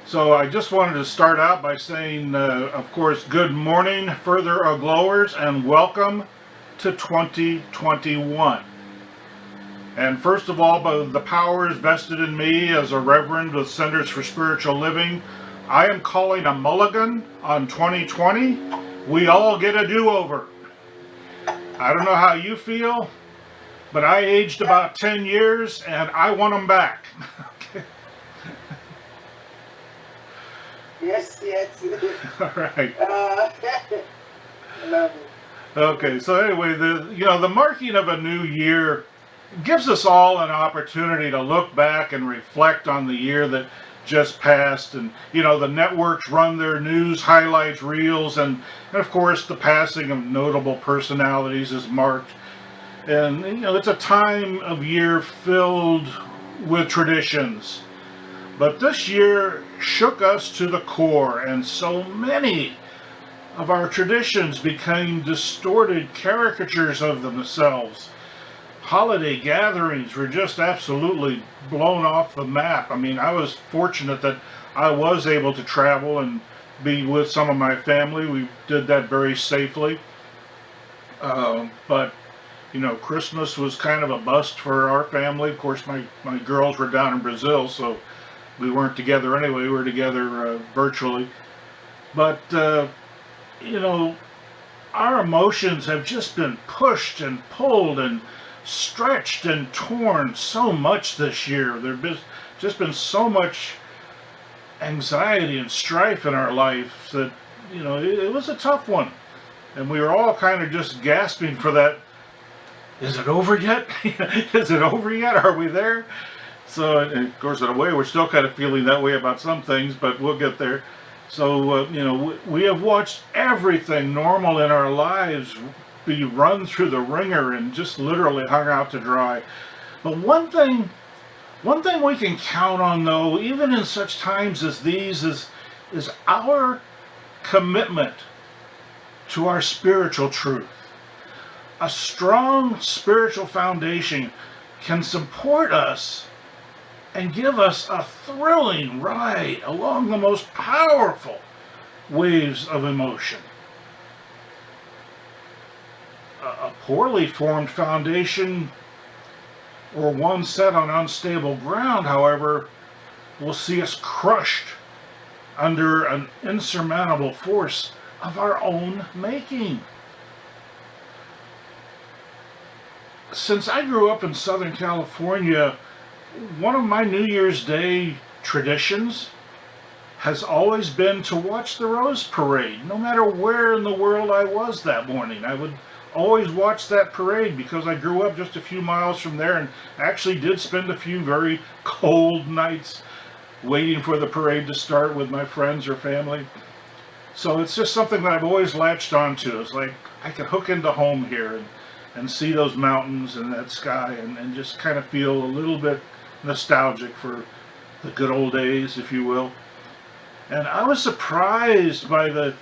So I just wanted to start out by saying, of course, good morning, further glowers, and welcome to 2021. And first of all, by the powers vested in me as a reverend with Centers for Spiritual Living, I am calling a mulligan on 2020. We all get a do-over. I don't know how you feel, but I aged about 10 years and I want them back. Yes, yes. All right. Love it. Okay, so anyway, the marking of a new year gives us all an opportunity to look back and reflect on the year that just passed. And the networks run their news highlights reels, and of course the passing of notable personalities is marked. And it's a time of year filled with traditions. But this year shook us to the core, and so many of our traditions became distorted caricatures of themselves. Holiday gatherings were just absolutely blown off the map. I mean, I was fortunate that I was able to travel and be with some of my family. We did that very safely. But Christmas was kind of a bust for our family. Of course, my girls were down in Brazil, so we weren't together anyway. We were together virtually. But, our emotions have just been pushed and pulled and stretched and torn so much this year. There's just been so much anxiety and strife in our life that, it was a tough one. And we were all kind of just gasping for that. Is it over yet? Is it over yet? Are we there? So, and of course, in a way, we're still kind of feeling that way about some things, but we'll get there. So, we have watched everything normal in our lives be run through the ringer and just literally hung out to dry. But one thing we can count on, though, even in such times as these, is our commitment to our spiritual truth. A strong spiritual foundation can support us and give us a thrilling ride along the most powerful waves of emotion. A poorly formed foundation, or one set on unstable ground, however, will see us crushed under an insurmountable force of our own making. Since I grew up in Southern California, one of my New Year's Day traditions has always been to watch the Rose Parade. No matter where in the world I was that morning, I would always watch that parade because I grew up just a few miles from there and actually did spend a few very cold nights waiting for the parade to start with my friends or family. So it's just something that I've always latched onto. It's like I could hook into home here and see those mountains and that sky and just kind of feel a little bit nostalgic for the good old days, if you will. And I was surprised by the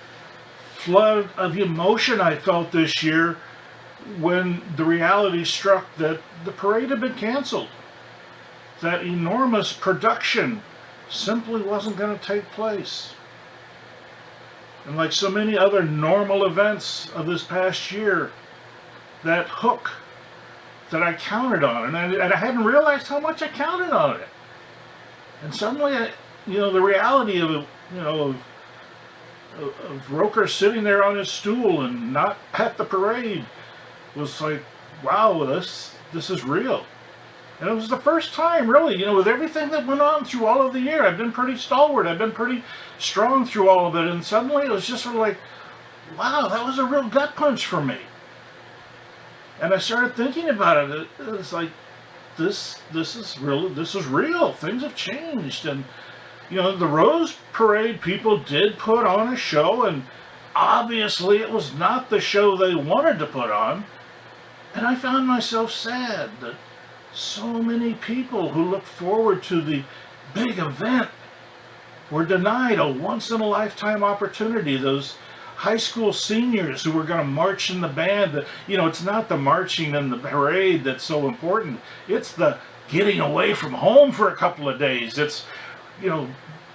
flood of emotion I felt this year when the reality struck that the parade had been canceled. That enormous production simply wasn't going to take place. And like so many other normal events of this past year, that hook that I counted on, and I hadn't realized how much I counted on it. And suddenly, the reality of Roker sitting there on his stool and not at the parade was like, wow, this is real. And it was the first time, really, with everything that went on through all of the year. I've been pretty stalwart. I've been pretty strong through all of it. And suddenly it was just sort of like, wow, that was a real gut punch for me. And I started thinking about it. It was like, this is real. Things have changed. And, the Rose Parade people did put on a show, and obviously it was not the show they wanted to put on. And I found myself sad that so many people who looked forward to the big event were denied a once-in-a-lifetime opportunity. Those high school seniors who were going to march in the band. It's not the marching and the parade that's so important. It's the getting away from home for a couple of days. It's,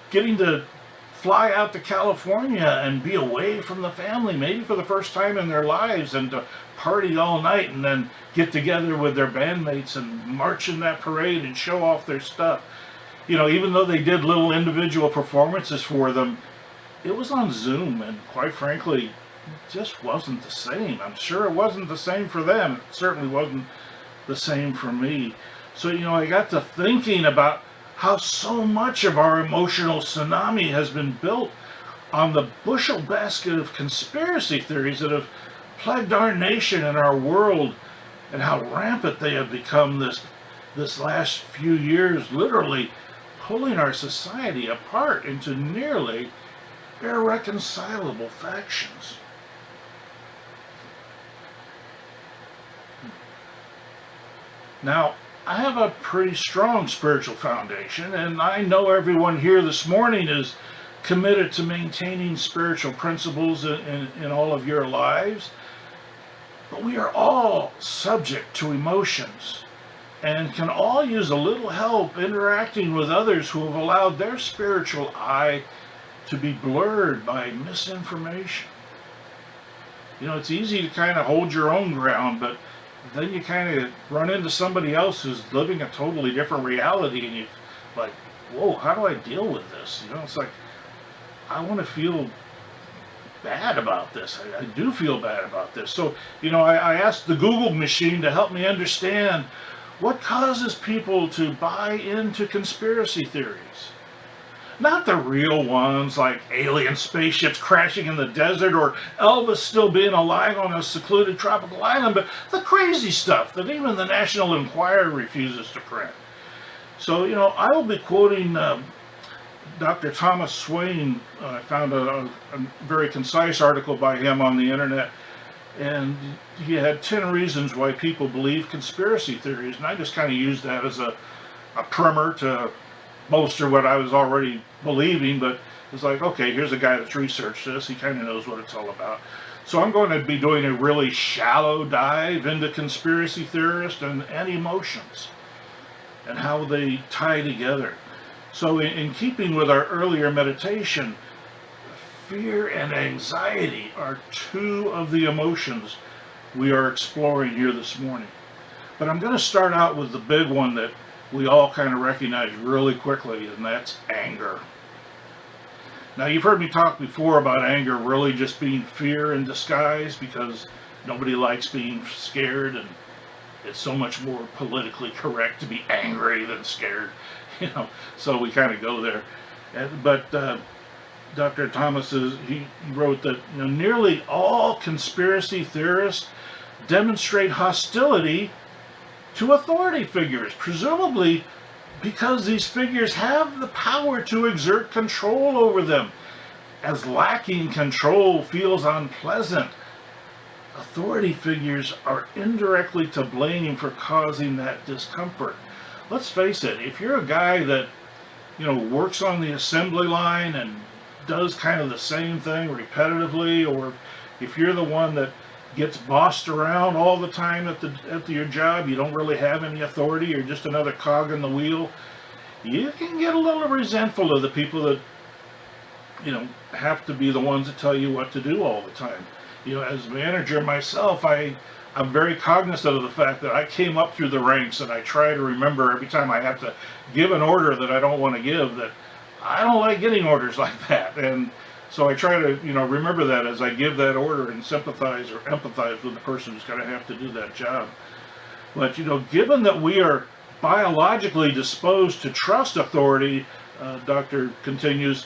getting to fly out to California and be away from the family, maybe for the first time in their lives, and to party all night and then get together with their bandmates and march in that parade and show off their stuff. You know, even though they did little individual performances for them, it was on Zoom, and quite frankly, it just wasn't the same. I'm sure it wasn't the same for them. It certainly wasn't the same for me. So, you know, I got to thinking about how so much of our emotional tsunami has been built on the bushel basket of conspiracy theories that have plagued our nation and our world, and how rampant they have become this last few years, literally pulling our society apart into nearly irreconcilable factions. Now, I have a pretty strong spiritual foundation, and I know everyone here this morning is committed to maintaining spiritual principles in all of your lives. But we are all subject to emotions and can all use a little help interacting with others who have allowed their spiritual eye to be blurred by misinformation. You know, it's easy to kind of hold your own ground, but then you kind of run into somebody else who's living a totally different reality, and you're like, whoa, how do I deal with this? You know, it's like, I want to feel bad about this. I do feel bad about this. So, you know, I asked the Google machine to help me understand what causes people to buy into conspiracy theories. Not the real ones like alien spaceships crashing in the desert or Elvis still being alive on a secluded tropical island, but the crazy stuff that even the National Enquirer refuses to print. So, you know, I will be quoting Dr. Thomas Swain. I found a very concise article by him on the internet, and he had 10 reasons why people believe conspiracy theories, and I just kind of used that as a primer to bolster what I was already believing. But it's like, okay, here's a guy that's researched this, he kind of knows what it's all about. So I'm going to be doing a really shallow dive into conspiracy theorists and emotions and how they tie together. So in keeping with our earlier meditation, fear and anxiety are two of the emotions we are exploring here this morning. But I'm going to start out with the big one that we all kind of recognize really quickly, and that's anger. Now, you've heard me talk before about anger really just being fear in disguise, because nobody likes being scared, and it's so much more politically correct to be angry than scared. You know, so we kind of go there. But Dr. Thomas he wrote that, you know, nearly all conspiracy theorists demonstrate hostility to authority figures, presumably because these figures have the power to exert control over them. As lacking control feels unpleasant, authority figures are indirectly to blame for causing that discomfort. Let's face it, if you're a guy that, you know, works on the assembly line and does kind of the same thing repetitively, or if you're the one that gets bossed around all the time at your job, you don't really have any authority, you're just another cog in the wheel, you can get a little resentful of the people that, you know, have to be the ones that tell you what to do all the time. You know, as a manager myself, I'm very cognizant of the fact that I came up through the ranks, and I try to remember every time I have to give an order that I don't want to give, that I don't like getting orders like that. And so I try to, you know, remember that as I give that order, and sympathize or empathize with the person who's going to have to do that job. But, you know, given that we are biologically disposed to trust authority, Doctor continues,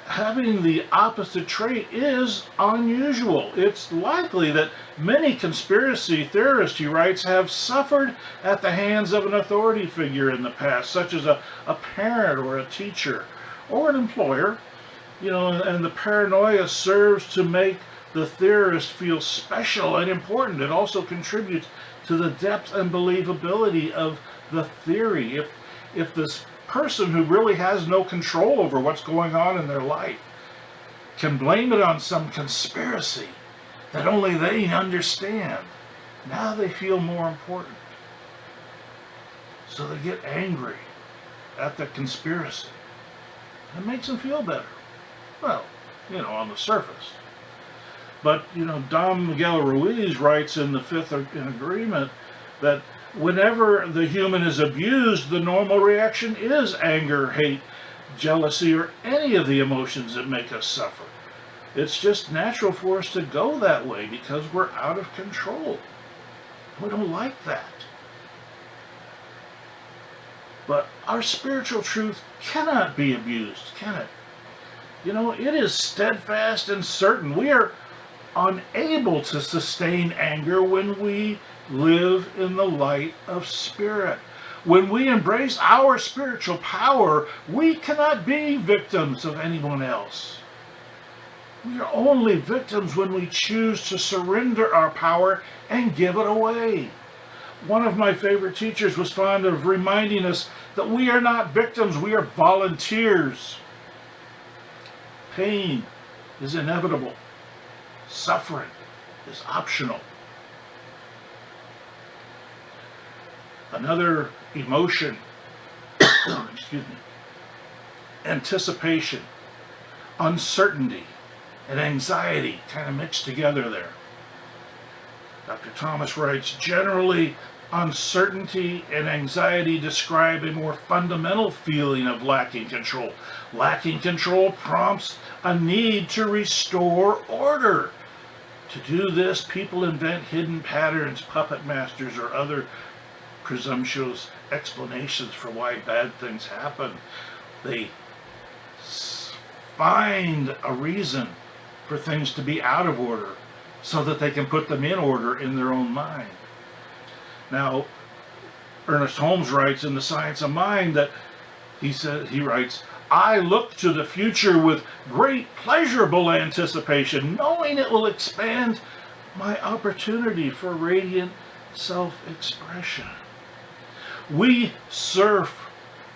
having the opposite trait is unusual. It's likely that many conspiracy theorists, he writes, have suffered at the hands of an authority figure in the past, such as a parent or a teacher or an employer. You know, and the paranoia serves to make the theorist feel special and important. It also contributes to the depth and believability of the theory. If this person who really has no control over what's going on in their life can blame it on some conspiracy that only they understand, now they feel more important. So they get angry at the conspiracy. It makes them feel better. Well, on the surface. But, Don Miguel Ruiz writes in the Fifth Agreement that whenever the human is abused, the normal reaction is anger, hate, jealousy, or any of the emotions that make us suffer. It's just natural for us to go that way because we're out of control. We don't like that. But our spiritual truth cannot be abused, can it? It is steadfast and certain. We are unable to sustain anger when we live in the light of spirit. When we embrace our spiritual power, we cannot be victims of anyone else. We are only victims when we choose to surrender our power and give it away. One of my favorite teachers was fond of reminding us that we are not victims, we are volunteers. Pain is inevitable. Suffering is optional. Another emotion, excuse me, anticipation, uncertainty, and anxiety kind of mixed together there. Dr. Thomas writes, generally, uncertainty and anxiety describe a more fundamental feeling of lacking control. Lacking control prompts a need to restore order. To do this, people invent hidden patterns, puppet masters, or other presumptuous explanations for why bad things happen. They find a reason for things to be out of order so that they can put them in order in their own mind. Now, Ernest Holmes writes in The Science of Mind that he writes, I look to the future with great pleasurable anticipation, knowing it will expand my opportunity for radiant self-expression. We surf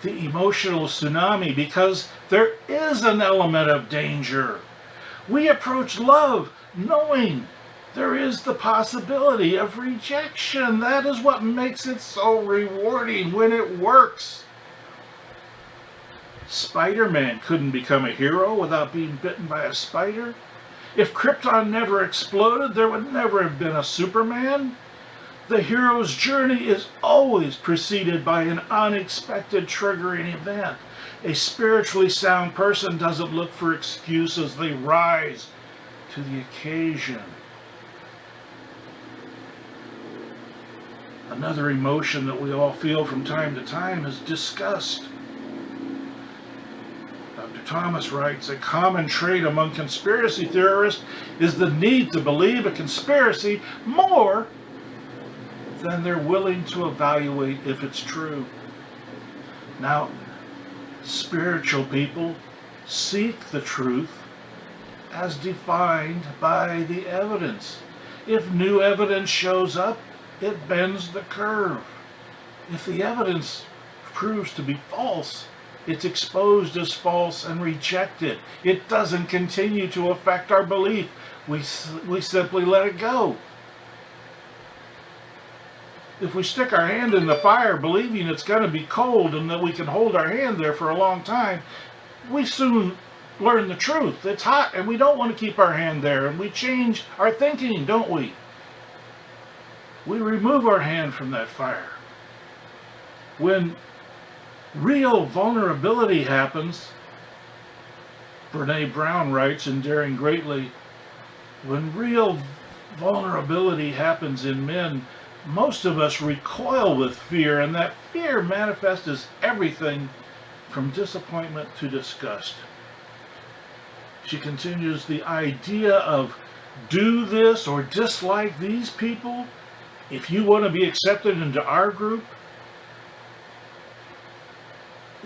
the emotional tsunami because there is an element of danger. We approach love knowing there is the possibility of rejection. That is what makes it so rewarding when it works. Spider-Man couldn't become a hero without being bitten by a spider. If Krypton never exploded, there would never have been a Superman. The hero's journey is always preceded by an unexpected triggering event. A spiritually sound person doesn't look for excuses. They rise to the occasion. Another emotion that we all feel from time to time is disgust. Dr. Thomas writes, a common trait among conspiracy theorists is the need to believe a conspiracy more than they're willing to evaluate if it's true. Now, spiritual people seek the truth as defined by the evidence. If new evidence shows up, it bends the curve. If the evidence proves to be false, it's exposed as false and rejected. It doesn't continue to affect our belief. We simply let it go. If we stick our hand in the fire believing it's going to be cold and that we can hold our hand there for a long time, we soon learn the truth. It's hot and we don't want to keep our hand there, and we change our thinking, don't we? We remove our hand from that fire. When real vulnerability happens, Brene Brown writes in Daring Greatly, when real vulnerability happens in men, most of us recoil with fear, and that fear manifests as everything from disappointment to disgust. She continues, the idea of do this or dislike these people if you want to be accepted into our group,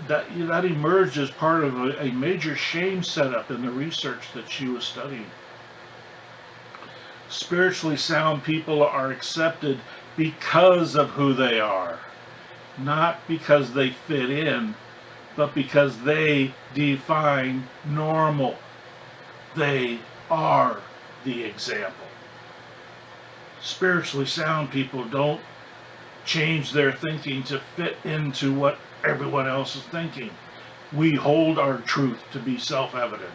that emerged as part of a major shame setup in the research that she was studying. Spiritually sound people are accepted because of who they are, not because they fit in, but because they define normal. They are the example. Spiritually sound people don't change their thinking to fit into what everyone else is thinking. We hold our truth to be self-evident.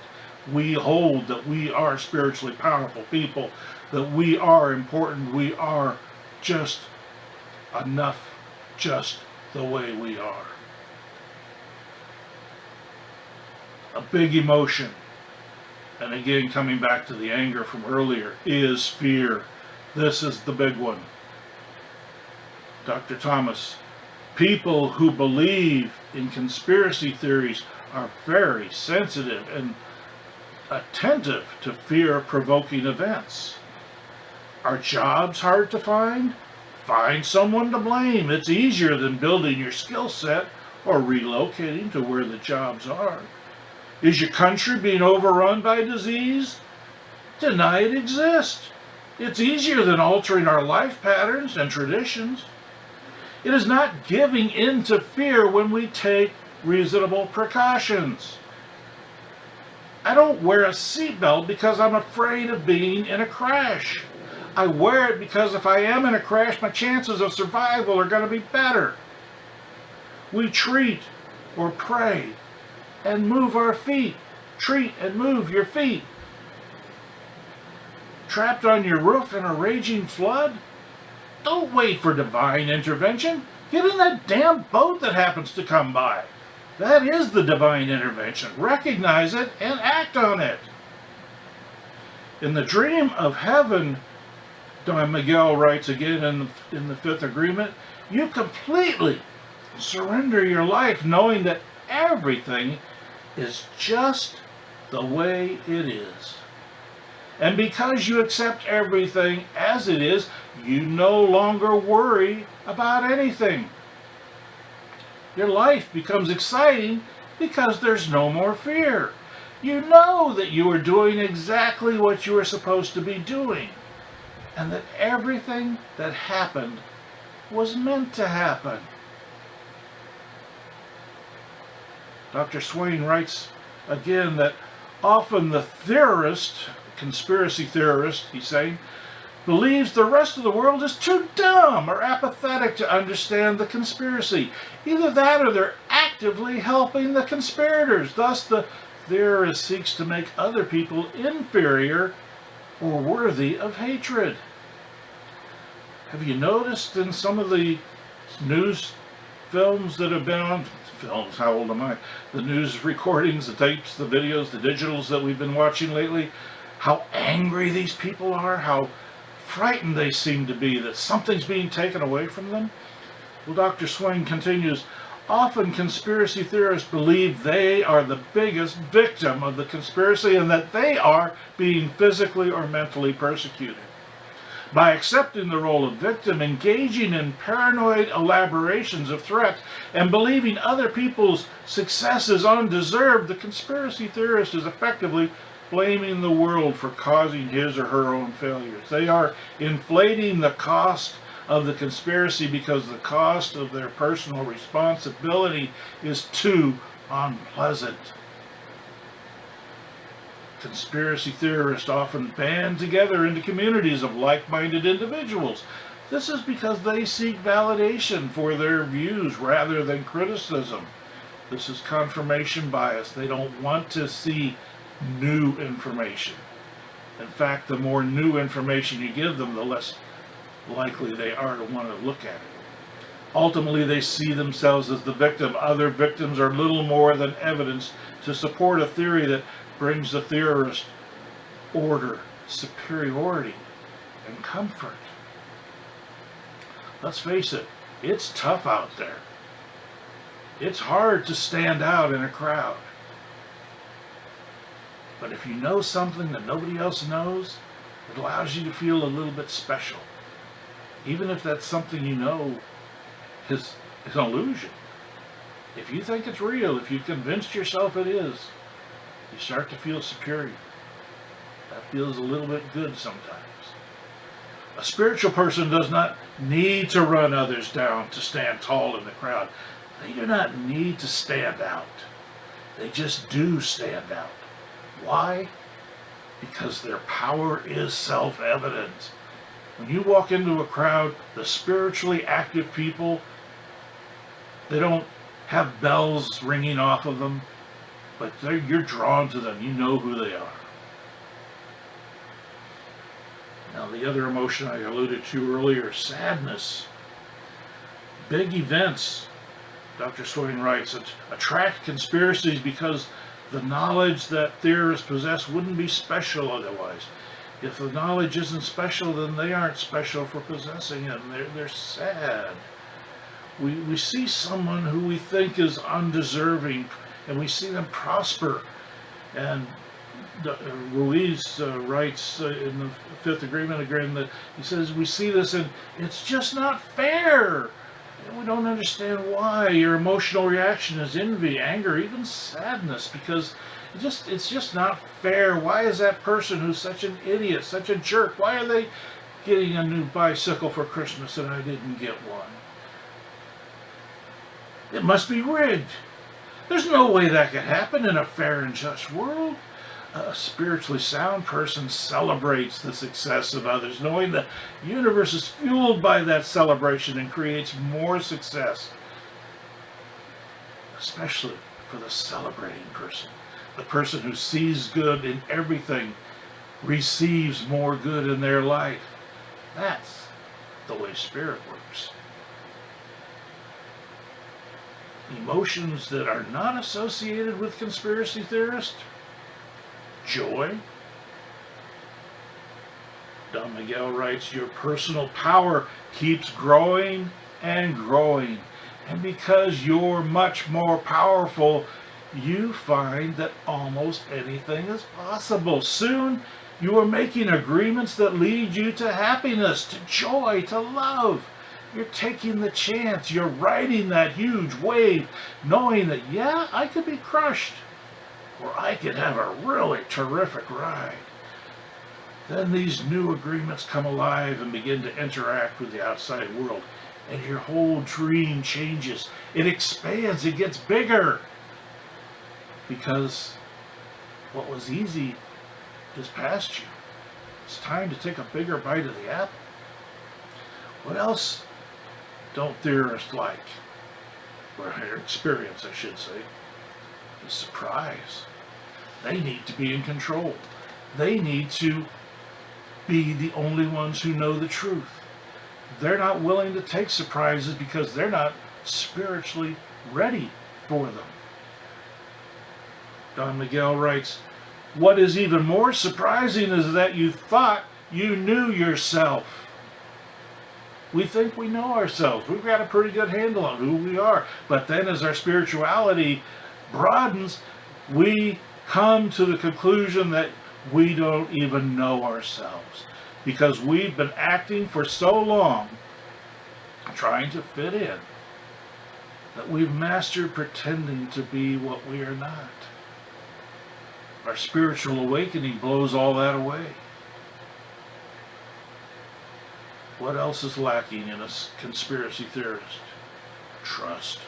We hold that we are spiritually powerful people, that we are important, we are just enough, just the way we are. A big emotion, and again coming back to the anger from earlier, is fear. This is the big one. Dr. Thomas, people who believe in conspiracy theories are very sensitive and attentive to fear-provoking events. Are jobs hard to find? Find someone to blame. It's easier than building your skill set or relocating to where the jobs are. Is your country being overrun by disease? Deny it exists. It's easier than altering our life patterns and traditions. It is not giving in to fear when we take reasonable precautions. I don't wear a seatbelt because I'm afraid of being in a crash. I wear it because if I am in a crash, my chances of survival are going to be better. We treat or pray and move our feet. Treat and move your feet. Trapped on your roof in a raging flood? Don't wait for divine intervention. Get in that damn boat that happens to come by. That is the divine intervention. Recognize it and act on it. In the dream of heaven, Don Miguel writes again in the fifth agreement, you completely surrender your life knowing that everything is just the way it is. And because you accept everything as it is, you no longer worry about anything. Your life becomes exciting because there's no more fear. You know that you are doing exactly what you are supposed to be doing, and that everything that happened was meant to happen. Dr. Swain writes again that often the theorist, conspiracy theorist, he's saying, believes the rest of the world is too dumb or apathetic to understand the conspiracy. Either that or they're actively helping the conspirators. Thus, the theorist seeks to make other people inferior or worthy of hatred. Have you noticed in some of the news films that have been on, films, how old am I? The news recordings, the tapes, the videos, the digitals that we've been watching lately, how angry these people are, how frightened they seem to be that something's being taken away from them? Well, Dr. Swain continues, often conspiracy theorists believe they are the biggest victim of the conspiracy and that they are being physically or mentally persecuted. By accepting the role of victim, engaging in paranoid elaborations of threat, and believing other people's success is undeserved, the conspiracy theorist is effectively blaming the world for causing his or her own failures. They are inflating the cost of the conspiracy because the cost of their personal responsibility is too unpleasant. Conspiracy theorists often band together into communities of like-minded individuals. This is because they seek validation for their views rather than criticism. This is confirmation bias. They don't want to see new information. In fact, the more new information you give them, the less likely they are to want to look at it. Ultimately, they see themselves as the victim. Other victims are little more than evidence to support a theory that brings the theorist order, superiority, and comfort. Let's face it, it's tough out there. It's hard to stand out in a crowd. But if you know something that nobody else knows, it allows you to feel a little bit special. Even if that something you know is an illusion. If you think it's real, if you've convinced yourself it is, you start to feel superior. That feels a little bit good sometimes. A spiritual person does not need to run others down to stand tall in the crowd. They do not need to stand out. They just do stand out. Why? Because their power is self-evident. When you walk into a crowd, the spiritually active people, they don't have bells ringing off of them, but you're drawn to them. You know who they are. Now, the other emotion I alluded to earlier, sadness. Big events, Dr. Swain writes, attract conspiracies because the knowledge that theorists possess wouldn't be special otherwise. If the knowledge isn't special, then they aren't special for possessing it. They're sad. We see someone who we think is undeserving, and we see them prosper. And Ruiz writes in the Fifth Agreement again that he says, we see this and it's just not fair. And we don't understand why. Your emotional reaction is envy, anger, even sadness, because it's just not fair. Why is that person who's such an idiot, such a jerk, why are they getting a new bicycle for Christmas and I didn't get one? It must be rigged. There's no way that could happen in a fair and just world. A spiritually sound person celebrates the success of others, knowing the universe is fueled by that celebration and creates more success. Especially for the celebrating person. The person who sees good in everything receives more good in their life. That's the way spirit works. Emotions that are not associated with conspiracy theorists. Joy. Don Miguel writes, your personal power keeps growing and growing. And because you're much more powerful, you find that almost anything is possible. Soon, you are making agreements that lead you to happiness, to joy, to love. You're taking the chance. You're riding that huge wave, knowing that, yeah, I could be crushed, or I could have a really terrific ride. Then these new agreements come alive and begin to interact with the outside world, and your whole dream changes. It expands. It gets bigger. Because what was easy is past you. It's time to take a bigger bite of the apple. What else don't theorists like? Or experience, I should say. The surprise. They need to be in control. They need to be the only ones who know the truth. They're not willing to take surprises because they're not spiritually ready for them. Don Miguel writes, what is even more surprising is that you thought you knew yourself. We think we know ourselves. We've got a pretty good handle on who we are. But then as our spirituality broadens, we come to the conclusion that we don't even know ourselves. Because we've been acting for so long, trying to fit in, that we've mastered pretending to be what we are not. Our spiritual awakening blows all that away. What else is lacking in a conspiracy theorist? Trust.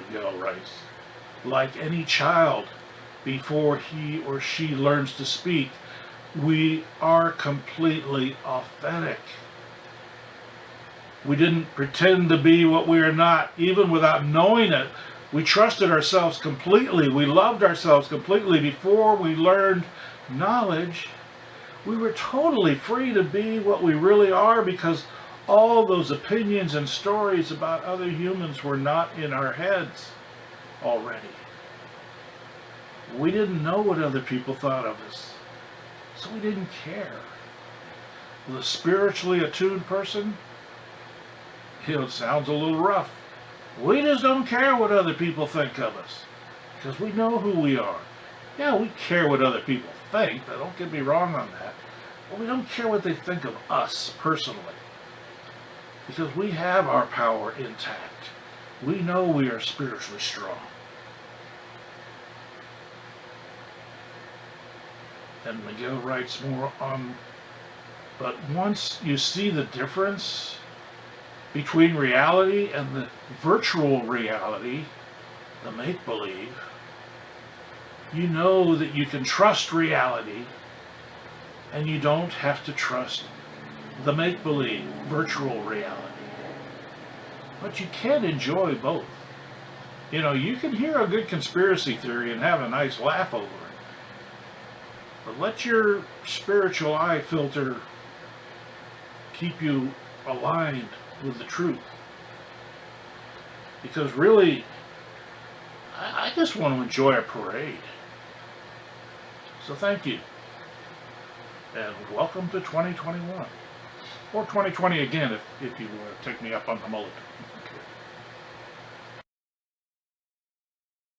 Miguel writes, like any child, before he or she learns to speak, we are completely authentic. We didn't pretend to be what we are not, even without knowing it. We trusted ourselves completely. We loved ourselves completely before we learned knowledge. We were totally free to be what we really are because all those opinions and stories about other humans were not in our heads already. We didn't know what other people thought of us, so we didn't care. The spiritually attuned person, it sounds a little rough. We just don't care what other people think of us because we know who we are. Yeah, we care what other people think, but don't get me wrong on that. But we don't care what they think of us personally because we have our power intact. We know we are spiritually strong. And Miguel writes more on, but once you see the difference between reality and the virtual reality, the make-believe, you know that you can trust reality and you don't have to trust the make-believe, virtual reality. but you can't enjoy both. You know, you can hear a good conspiracy theory and have a nice laugh over it, but let your spiritual eye filter keep you aligned with the truth. Because really, I just want to enjoy a parade. So thank you, and welcome to 2021. Or 2020 again if you take me up on the mullet.